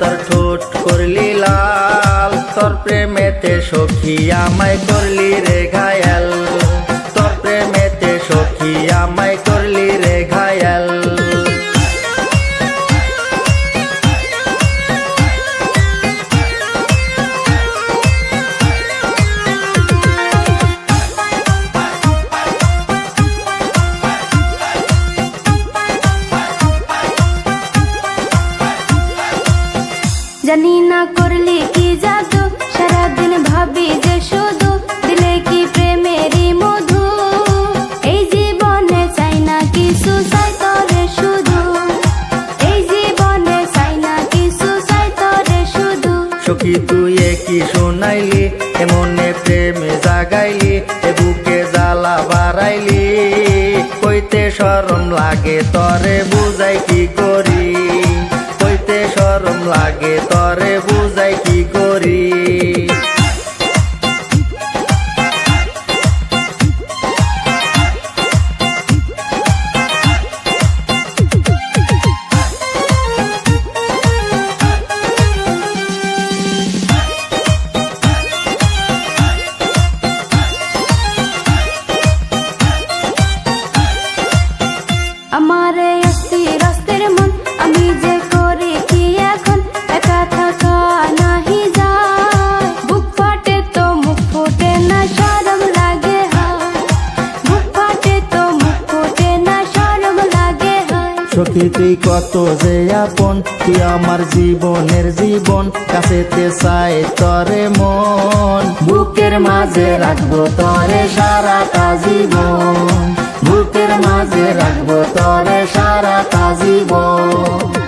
তোর ঠোঁট করলি লাল, তোর প্রেমেতে সখী আমায় করলি রে ঘায়াল, তোর প্রেমেতে সখী আমায় করলি রে ঘায়াল। জানি না করলি কি জাদু, সারাদিন ভাবি যে শুধু দিলে কি প্রেমেরই মধু। এই জীবনে চাই না কিছু, চাই তরে শুধু, এই জীবনে চাই না কিছু, চাই তরে শুধু। সখী তুই কি শোনাইলি, এমনে প্রেমে জাগাইলি, এ বুকে জ্বালা বাড়াইলি, কইতে শরম লাগে তরে বুঝাই কি করি, কইতে শরম লাগে তরে বুঝাই কি করি। আমার অস্থির অস্থির মন, আমি যে করি কি এখন, একা থাকা নাহি যায়। বুক ফাটে তো মুখ ফোটে না, শরম লাগে হায়, বুক ফাটে তো মুখ ফোটে না, শরম লাগে হায়। সখী তুই কত যে আপন, তুই আমার জীবনের জীবন, কাছেতে চাই তরে মন, বুকের মাঝে রাখবো তরে সারাটা জীবন, বুকের মাঝে রাখবো তরে সারাটা জীবন।